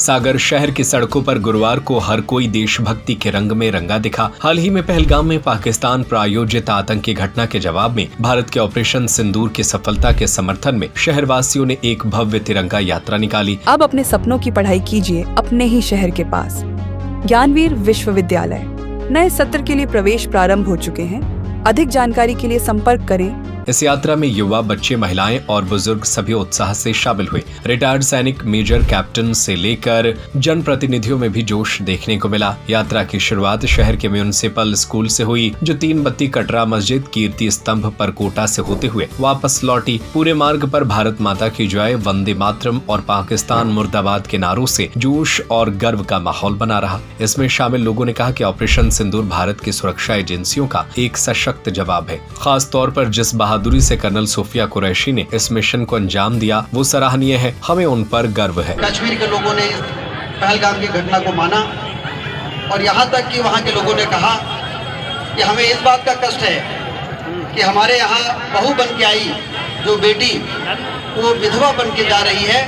सागर शहर की सड़कों पर गुरुवार को हर कोई देशभक्ति के रंग में रंगा दिखा। हाल ही में पहलगाम में पाकिस्तान प्रायोजित आतंकी घटना के जवाब में भारत के ऑपरेशन सिंदूर की सफलता के समर्थन में शहरवासियों ने एक भव्य तिरंगा यात्रा निकाली। अब अपने सपनों की पढ़ाई कीजिए अपने ही शहर के पास। ज्ञानवीर विश्वविद्यालय नए सत्र के लिए प्रवेश प्रारंभ हो चुके हैं। अधिक जानकारी के लिए संपर्क करें। इस यात्रा में युवा, बच्चे, महिलाएं और बुजुर्ग सभी उत्साह से शामिल हुए। रिटायर्ड सैनिक, मेजर, कैप्टन से लेकर जनप्रतिनिधियों में भी जोश देखने को मिला। यात्रा की शुरुआत शहर के म्युनिसिपल स्कूल से हुई, जो 3 बत्ती कटरा मस्जिद, कीर्ति स्तंभ, परकोटा से होते हुए वापस लौटी। पूरे मार्ग पर भारत माता की जय, वंदे मातरम और पाकिस्तान मुर्दाबाद के नारों से जोश और गर्व का माहौल बना रहा। इसमें शामिल लोगों ने कहा कि ऑपरेशन सिंदूर भारत की सुरक्षा एजेंसियों का एक सशक्त जवाब है। खास तौर पर जिस बहादुरी से कर्नल सोफिया कुरैशी ने इस मिशन को अंजाम दिया, वो सराहनीय है। हमें उन पर गर्व है। कश्मीर के लोगों ने पहलगाम की घटना को माना और यहाँ तक कि वहाँ के लोगों ने कहा कि हमें इस बात का कष्ट है कि हमारे यहाँ बहू बन के आई जो बेटी वो विधवा बन के जा रही है।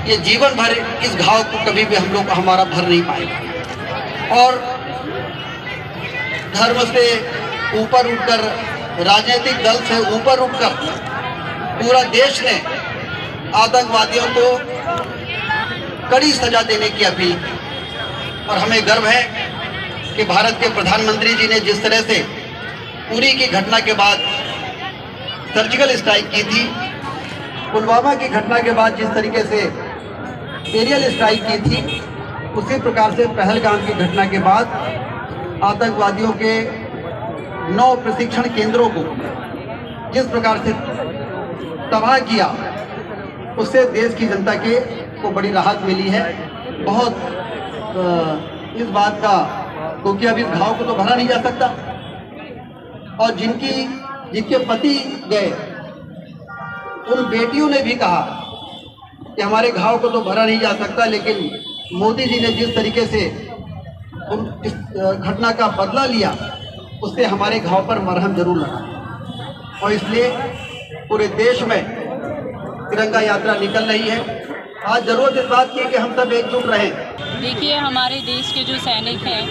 ये जीवन भर इस घाव को कभी भी हम लोग हमारा भर नहीं पाएगा। और धर्म से ऊपर उठकर, राजनीतिक दल से ऊपर उठकर पूरा देश ने आतंकवादियों को कड़ी सजा देने की अपील की। और हमें गर्व है कि भारत के प्रधानमंत्री जी ने जिस तरह से उरी की घटना के बाद सर्जिकल स्ट्राइक की थी, पुलवामा की घटना के बाद जिस तरीके से एरियल स्ट्राइक की थी, उसी प्रकार से पहलगाम की घटना के बाद आतंकवादियों के 9 प्रशिक्षण केंद्रों को जिस प्रकार से तबाह किया, उससे देश की जनता को बड़ी राहत मिली है। बहुत इस बात का, क्योंकि अब इस घाव को तो भरा नहीं जा सकता। और जिनके पति गए, उन बेटियों ने भी कहा कि हमारे घाव को तो भरा नहीं जा सकता, लेकिन मोदी जी ने जिस तरीके से इस घटना का बदला लिया, उससे हमारे घाव पर मरहम जरूर लगा। और इसलिए पूरे देश में तिरंगा यात्रा निकल रही है। आज जरूरत इस बात की कि हम सब एकजुट रहें। देखिए, हमारे देश के जो सैनिक हैं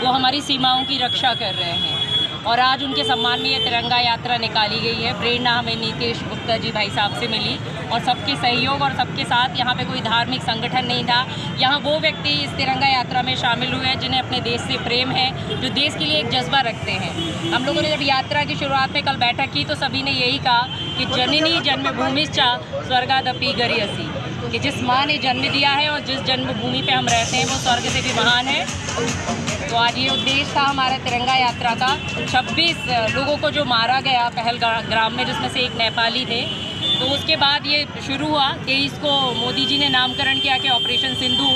वो हमारी सीमाओं की रक्षा कर रहे हैं और आज उनके सम्मान में ये तिरंगा यात्रा निकाली गई है। प्रेरणा हमें नीतीश गुप्ता जी भाई साहब से मिली और सबके सहयोग और सबके साथ। यहाँ पे कोई धार्मिक संगठन नहीं था। यहाँ वो व्यक्ति इस तिरंगा यात्रा में शामिल हुए हैं जिन्हें अपने देश से प्रेम है, जो देश के लिए एक जज्बा रखते हैं। हम लोगों ने जब यात्रा की शुरुआत में कल बैठक की तो सभी ने यही कहा कि जननी जन्मभूमिश्च स्वर्गादपि गरीयसी, कि जिस माँ ने जन्म दिया है और जिस जन्मभूमि पे हम रहते हैं वो स्वर्ग से भी महान है। तो आज ये उद्देश्य था हमारा तिरंगा यात्रा का। 26 लोगों को जो मारा गया पहलगाम में, जिसमें से एक नेपाली थे, तो उसके बाद ये शुरू हुआ। 23 को मोदी जी ने नामकरण किया कि ऑपरेशन सिंदूर,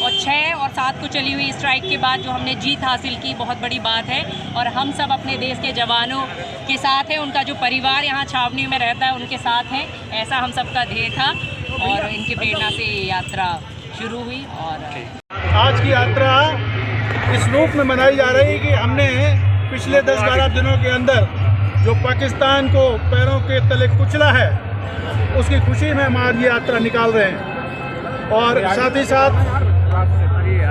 और 6 और 7 को चली हुई स्ट्राइक के बाद जो हमने जीत हासिल की, बहुत बड़ी बात है। और हम सब अपने देश के जवानों के साथ हैं, उनका जो परिवार यहाँ छावनी में रहता है उनके साथ हैं, ऐसा हम सबका ध्येय था। और इनकी प्रेरणा से ये यात्रा शुरू हुई। और आज की यात्रा इस रूप में मनाई जा रही है कि हमने पिछले 10-12 दिनों के अंदर जो पाकिस्तान को पैरों के तले कुचला है, उसकी खुशी में हम आज ये यात्रा निकाल रहे हैं। और साथ ही साथ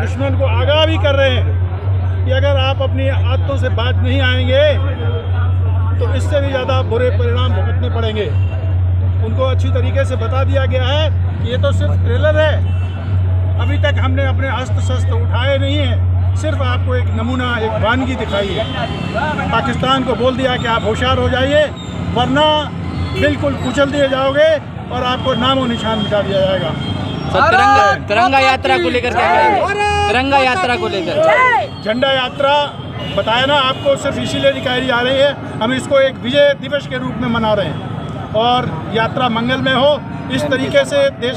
दुश्मन को आगाह भी कर रहे हैं कि अगर आप अपनी आदतों से बाज नहीं आएंगे तो इससे भी ज़्यादा बुरे परिणाम भुगतने पड़ेंगे। उनको अच्छी तरीके से बता दिया गया है कि ये तो सिर्फ ट्रेलर है, अभी तक हमने अपने अस्त्र शस्त्र उठाए नहीं हैं, सिर्फ आपको एक नमूना, एक वानगी दिखाई है। पाकिस्तान को बोल दिया कि आप होशियार हो जाइए, वरना बिल्कुल कुचल दिए जाओगे और आपको नामो निशान मिटा दिया जाएगा। तिरंगा यात्रा को लेकर क्या कहेंगे? तिरंगा यात्रा को लेकर झंडा यात्रा बताया ना आपको, सिर्फ इसीलिए निकाली जा रही है। हम इसको एक विजय दिवस के रूप में मना रहे हैं और यात्रा मंगलमय हो, इस तरीके से देश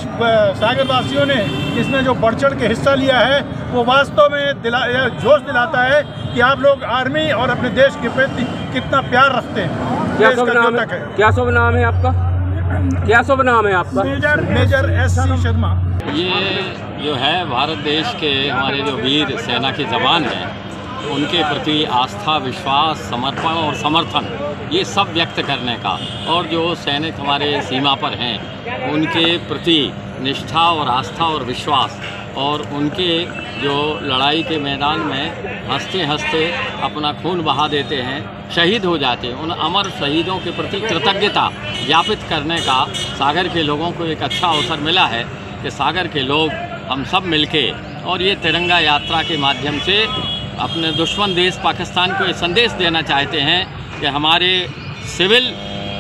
सागरवासियों ने इसमें जो बढ़ चढ़ के हिस्सा लिया है वो वास्तव में जोश दिलाता है कि आप लोग आर्मी और अपने देश के प्रति कितना प्यार रखते हैं। क्या शुभ नाम है? क्या शुभ नाम है आपका? क्या शुभ नाम है आपका? Major S.C. शर्मा। ये जो है भारत देश के हमारे जो वीर सेना के जवान हैं, उनके प्रति आस्था, विश्वास, समर्पण और समर्थन, ये सब व्यक्त करने का, और जो सैनिक हमारे सीमा पर हैं उनके प्रति निष्ठा और आस्था और विश्वास और उनके जो लड़ाई के मैदान में हंसते हंसते अपना खून बहा देते हैं, शहीद हो जाते हैं। उन अमर शहीदों के प्रति कृतज्ञता ज्ञापित करने का सागर के लोगों को एक अच्छा अवसर मिला है कि सागर के लोग हम सब मिलके और ये तिरंगा यात्रा के माध्यम से अपने दुश्मन देश पाकिस्तान को ये संदेश देना चाहते हैं कि हमारे सिविल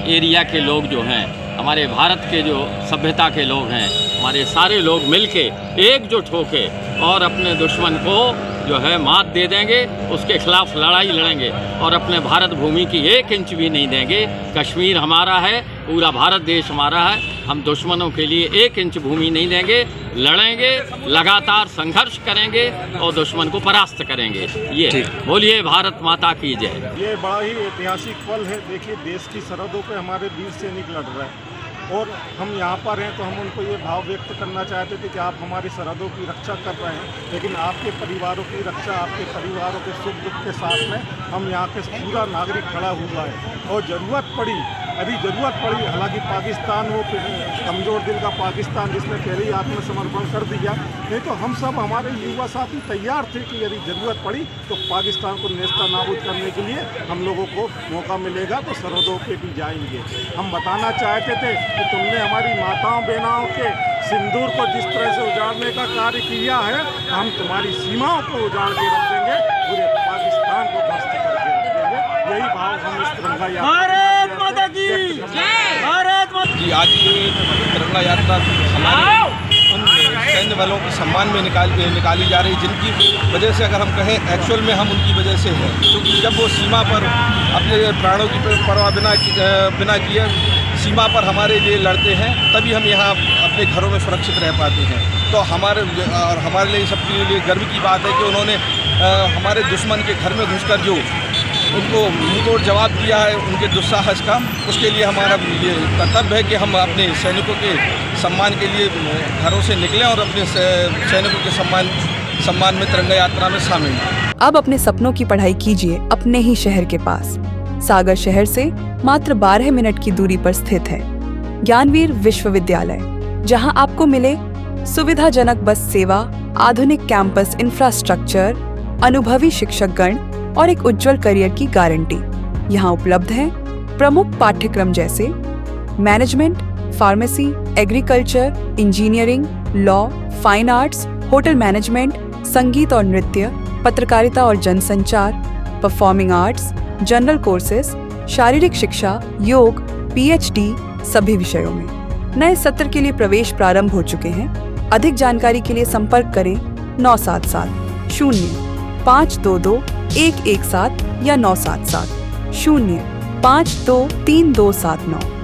एरिया के लोग जो हैं, हमारे भारत के जो सभ्यता के लोग हैं, हमारे सारे लोग मिलके एकजुट होके और अपने दुश्मन को जो है मात दे देंगे, उसके खिलाफ लड़ाई लड़ेंगे और अपने भारत भूमि की 1 इंच भी नहीं देंगे। कश्मीर हमारा है, पूरा भारत देश हमारा है, हम दुश्मनों के लिए 1 इंच भूमि नहीं देंगे, लड़ेंगे, लगातार संघर्ष करेंगे और दुश्मन को परास्त करेंगे। ये बोलिए भारत माता की जय। ये बड़ा ही ऐतिहासिक पल है। देखिए, देश की सरहदों पे हमारे वीर सैनिक लड़ रहे हैं और हम यहाँ पर हैं तो हम उनको ये भाव व्यक्त करना चाहते थे कि आप हमारी सरहदों की रक्षा कर रहे हैं, लेकिन आपके परिवारों की रक्षा, आपके परिवारों के सुख दुख के साथ में हम यहाँ के पूरा नागरिक खड़ा हुआ है। और ज़रूरत पड़ी, यदि ज़रूरत पड़ी, हालांकि पाकिस्तान वो कमज़ोर दिल का पाकिस्तान जिसने पहले ही आत्मसमर्पण कर दिया, नहीं तो हम सब हमारे युवा साथी तैयार थे कि यदि ज़रूरत पड़ी तो पाकिस्तान को नेस्ता नाबूद करने के लिए हम लोगों को मौका मिलेगा तो सरहदों पे भी जाएंगे। हम बताना चाहते थे कि तुमने हमारी माताओं बहनाओं के सिंदूर को जिस तरह से उजाड़ने का कार्य किया है, हम तुम्हारी सीमाओं को उजाड़ के रख देंगे, पूरे पाकिस्तान को ध्वस्त करके रख देंगे। यही भाव हम इस तिरंगा यात्रा जी, आज ये तिरंगा यात्रा हमारे उन सैन्य बलों के सम्मान में निकाली जा रही, जिनकी वजह से अगर हम कहें एक्चुअल में हम उनकी वजह से हैं, क्योंकि जब वो सीमा पर अपने प्राणों की परवाह बिना किए सीमा पर हमारे लिए लड़ते हैं, तभी हम यहाँ अपने घरों में सुरक्षित रह पाते हैं। तो हमारे लिए सबके लिए गर्व की बात है कि उन्होंने हमारे दुश्मन के घर में घुसकर जो उनको मुंहतोड़ जवाब दिया है उनके दुस्साहस का, उसके लिए हमारा ये कर्तव्य है कि हम अपने सैनिकों के सम्मान के लिए घरों से निकलें और अपने सैनिकों के सम्मान में तिरंगा यात्रा में शामिल हों। अब अपने सपनों की पढ़ाई कीजिए अपने ही शहर के पास। सागर शहर से मात्र 12 मिनट की दूरी पर स्थित है ज्ञानवीर विश्वविद्यालय, जहां आपको मिले सुविधाजनक बस सेवा, आधुनिक कैंपस इंफ्रास्ट्रक्चर, अनुभवी शिक्षकगण और एक उज्जवल करियर की गारंटी। यहाँ उपलब्ध है प्रमुख पाठ्यक्रम जैसे management, pharmacy, agriculture, engineering, law, fine arts, hotel management, संगीत और नृत्य, पत्रकारिता और जनसंचार, परफॉर्मिंग आर्ट्स, जनरल कोर्सेज, शारीरिक शिक्षा, योग, पीएचडी सभी विषयों में। नए सत्र के लिए प्रवेश प्रारंभ हो चुके हैं। अधिक जानकारी के लिए संपर्क करें 977 0 522 117 या 977 0 523 279।